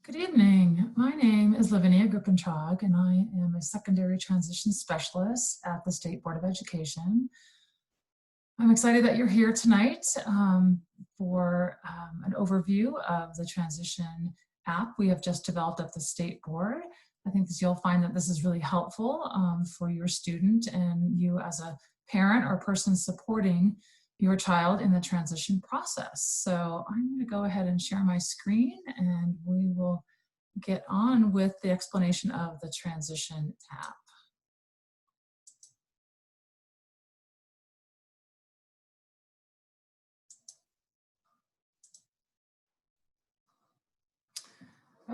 Good evening. My name is Lavinia Gripentrog, and I am a secondary transition specialist at the State Board of Education. I'm excited that you're here tonight for an overview of the transition app we have just developed at the State Board. I think you'll find that this is really helpful for your student and you as a parent or person supporting your child in the transition process. So I'm going to go ahead and share my screen and we will get on with the explanation of the transition app.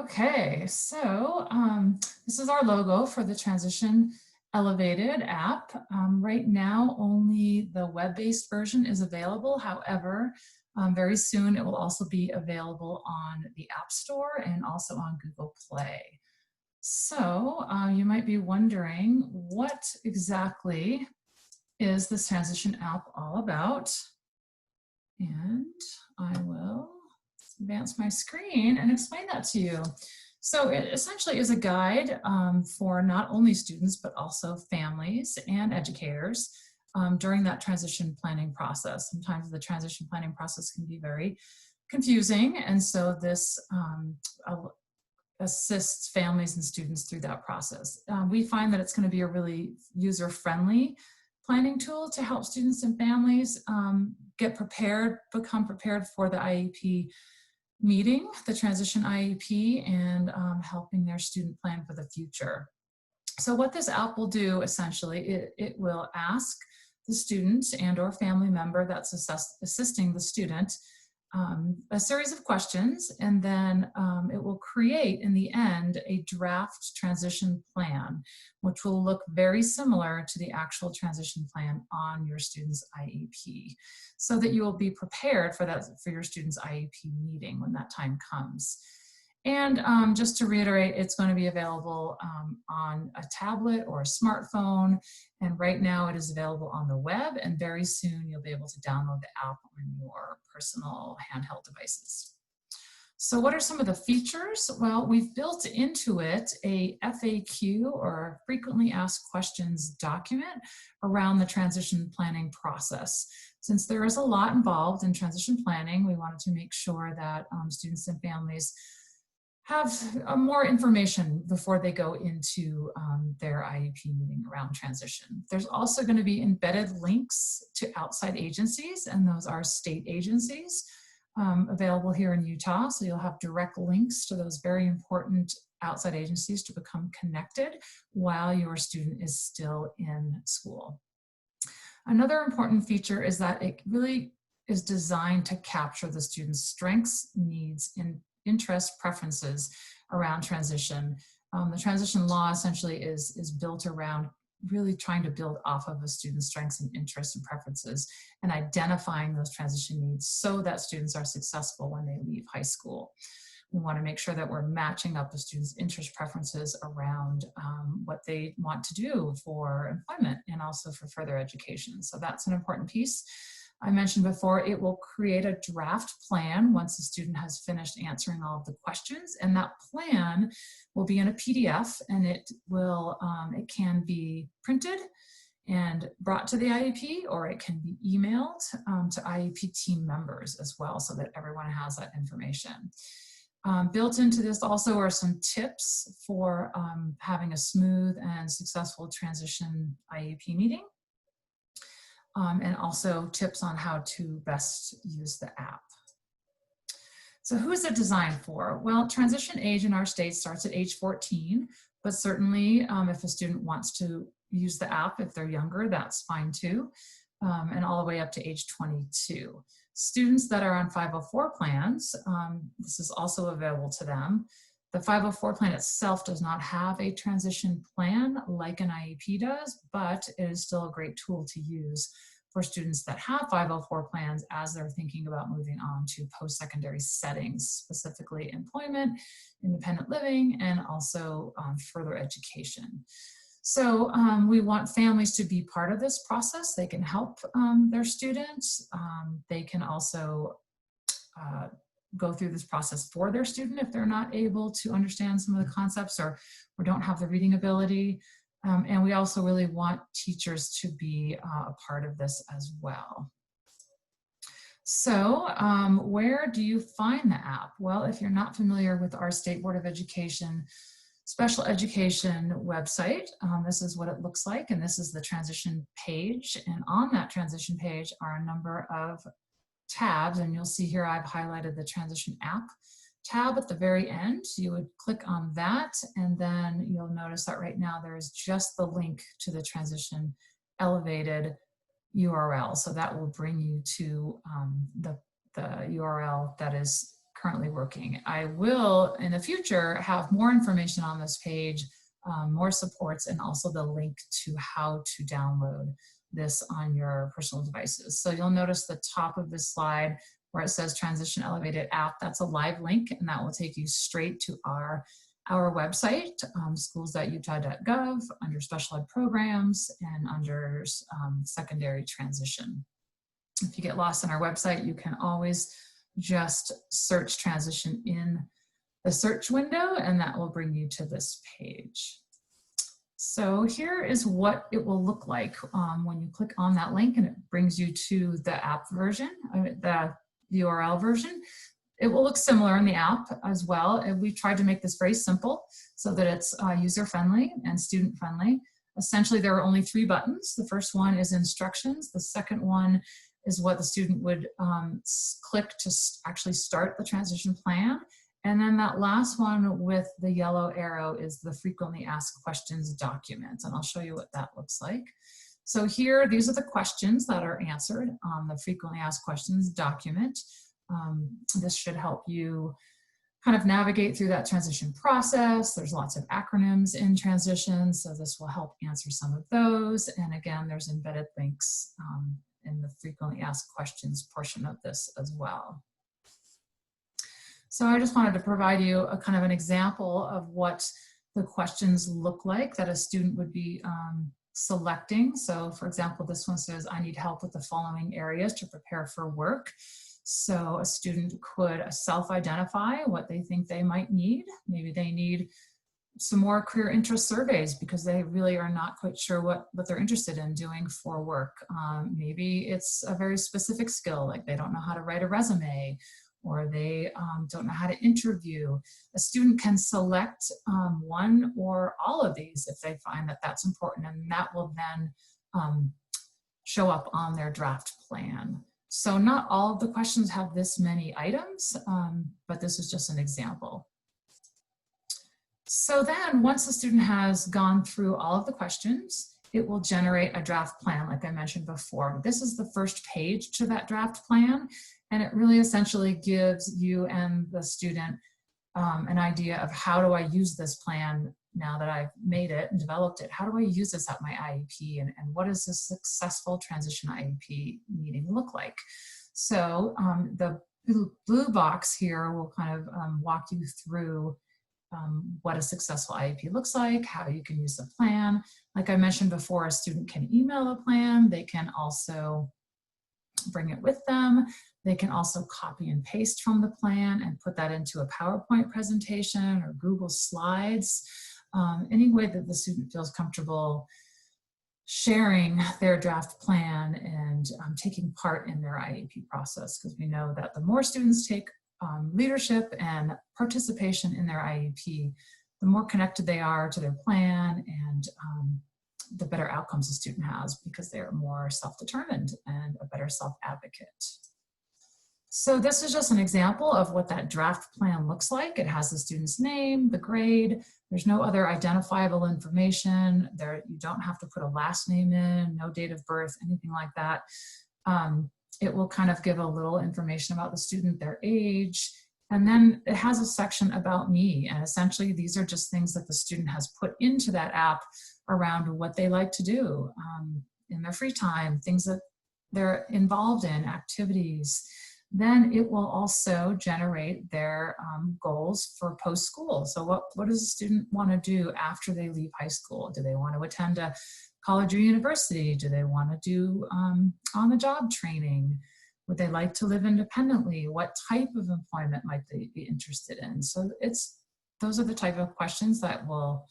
Okay, so this is our logo for the Transition Elevated app. Right now, only the web-based version is available. However, very soon it will also be available on the App Store and also on Google Play. So you might be wondering, what exactly is this transition app all about? And I will advance my screen and explain that to you. So it essentially is a guide for not only students, but also families and educators during that transition planning process. Sometimes the transition planning process can be very confusing, and so this assists families and students through that process. We find that it's going to be a really user-friendly planning tool to help students and families get prepared, become prepared for the IEP meeting, the transition IEP, and helping their student plan for the future. So what this app will do, essentially, it will ask the student and or family member that's assisting the student a series of questions, and then it will create, in the end, a draft transition plan, which will look very similar to the actual transition plan on your student's IEP, so that you will be prepared for that, for your student's IEP meeting when that time comes. And just to reiterate, it's going to be available on a tablet or a smartphone. And right now it is available on the web, and very soon you'll be able to download the app on your personal handheld devices. So what are some of the features? Well, we've built into it a FAQ, or frequently asked questions document, around the transition planning process. Since there is a lot involved in transition planning, we wanted to make sure that students and families have more information before they go into their IEP meeting around transition. There's also going to be embedded links to outside agencies, and those are state agencies available here in Utah. So you'll have direct links to those very important outside agencies to become connected while your student is still in school. Another important feature is that it really is designed to capture the student's strengths, needs, and interest preferences around transition. The transition law essentially is built around really trying to build off of a student's strengths and interests and preferences, and identifying those transition needs so that students are successful when they leave high school. We want to make sure that we're matching up the students' interest preferences around what they want to do for employment and also for further education. So that's an important piece. I mentioned before, it will create a draft plan once the student has finished answering all of the questions, and that plan will be in a PDF, and it can be printed and brought to the IEP, or it can be emailed to IEP team members as well, so that everyone has that information. Built into this also are some tips for having a smooth and successful transition IEP meeting. And also tips on how to best use the app. So who is it designed for? Well, transition age in our state starts at age 14, but certainly if a student wants to use the app, if they're younger, that's fine too, and all the way up to age 22. Students that are on 504 plans, this is also available to them. The 504 plan itself does not have a transition plan like an IEP does, but it is still a great tool to use for students that have 504 plans as they're thinking about moving on to post-secondary settings, specifically employment, independent living, and also further education. So we want families to be part of this process. They can help their students. They can also go through this process for their student if they're not able to understand some of the concepts or don't have the reading ability. And we also really want teachers to be a part of this as well. So where do you find the app? Well, if you're not familiar with our State Board of Education Special Education website, this is what it looks like, and this is the transition page. And on that transition page are a number of tabs, and you'll see here I've highlighted the transition app tab at the very end. You would click on that, and then you'll notice that right now there is just the link to the transition elevated URL. So that will bring you to the URL that is currently working. I will in the future have more information on this page, more supports, and also the link to how to download this on your personal devices. So you'll notice the top of this slide where it says Transition Elevated App, that's a live link, and that will take you straight to our website, schools.utah.gov, under special ed programs and under secondary transition. If you get lost on our website, you can always just search transition in the search window, and that will bring you to this page. So here is what it will look like when you click on that link and it brings you to the app version, the URL version. It will look similar in the app as well. And we've tried to make this very simple so that it's user-friendly and student-friendly. Essentially, there are only 3 buttons. The first one is instructions. The second one is what the student would click to actually start the transition plan. And then that last one with the yellow arrow is the frequently asked questions document. And I'll show you what that looks like. So here, these are the questions that are answered on the frequently asked questions document. This should help you kind of navigate through that transition process. There's lots of acronyms in transition, so this will help answer some of those. And again, there's embedded links in the frequently asked questions portion of this as well. So I just wanted to provide you a kind of an example of what the questions look like that a student would be selecting. So for example, this one says, I need help with the following areas to prepare for work. So a student could self-identify what they think they might need. Maybe they need some more career interest surveys because they really are not quite sure what they're interested in doing for work. Maybe it's a very specific skill, like they don't know how to write a resume, or they don't know how to interview. A student can select one or all of these if they find that that's important, and that will then show up on their draft plan. So not all of the questions have this many items, but this is just an example. So then once the student has gone through all of the questions, it will generate a draft plan like I mentioned before. This is the first page to that draft plan, and it really essentially gives you and the student an idea of how do I use this plan now that I've made it and developed it. How do I use this at my IEP, and what does a successful transition IEP meeting look like? So the blue box here will kind of walk you through what a successful IEP looks like, how you can use the plan. Like I mentioned before, a student can email a plan. They can also bring it with them. They can also copy and paste from the plan and put that into a PowerPoint presentation or Google Slides. Any way that the student feels comfortable sharing their draft plan and taking part in their IEP process, because we know that the more students take leadership and participation in their IEP, the more connected they are to their plan, and the better outcomes the student has because they are more self-determined and a better self-advocate. So this is just an example of what that draft plan looks like. It has the student's name, the grade. There's no other identifiable information. You don't have to put a last name in, no date of birth, anything like that. It will kind of give a little information about the student, their age, and then it has a section about me. And essentially these are just things that the student has put into that app around what they like to do in their free time, things that they're involved in, activities. Then it will also generate their goals for post-school. So what does a student want to do after they leave high school? Do they want to attend a college or university? Do they want to do on-the-job training? Would they like to live independently? What type of employment might they be interested in? So those are the type of questions that will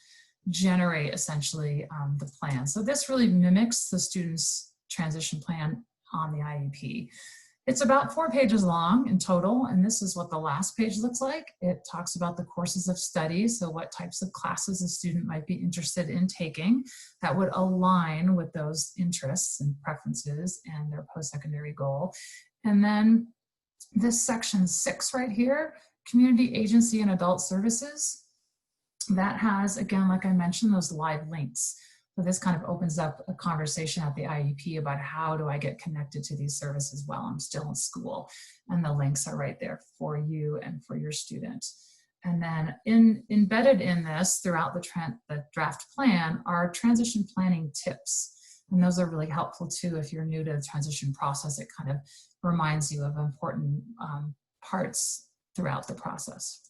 generate essentially the plan. So this really mimics the student's transition plan on the IEP. It's about 4 pages long in total, and this is what the last page looks like. It talks about the courses of study, so what types of classes a student might be interested in taking that would align with those interests and preferences and their post-secondary goal. And then this section 6 right here, community agency and adult services, that has, again, like I mentioned, those live links. So this kind of opens up a conversation at the IEP about how do I get connected to these services while I'm still in school. And the links are right there for you and for your student. And then embedded in this throughout the draft plan are transition planning tips. And those are really helpful too if you're new to the transition process. It kind of reminds you of important parts throughout the process.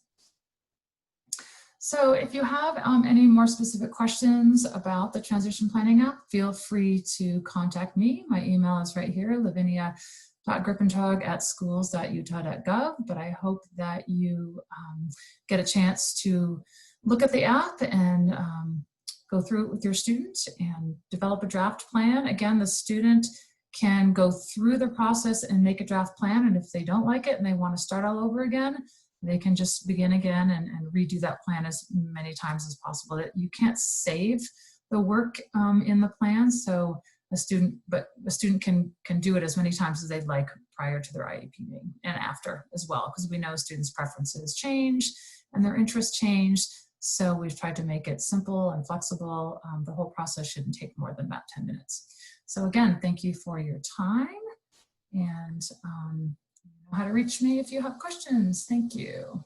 So if you have any more specific questions about the transition planning app, feel free to contact me. My email is right here, lavinia.gripentrog@schools.utah.gov. But I hope that you get a chance to look at the app and go through it with your student and develop a draft plan. Again, the student can go through the process and make a draft plan. And if they don't like it and they want to start all over again, they can just begin again and redo that plan as many times as possible. You can't save the work in the plan, so a student can do it as many times as they'd like prior to their IEP meeting and after as well, because we know students' preferences change and their interests change. So we've tried to make it simple and flexible. The whole process shouldn't take more than about 10 minutes. So again, thank you for your time, and you know how to reach me if you have questions. Thank you.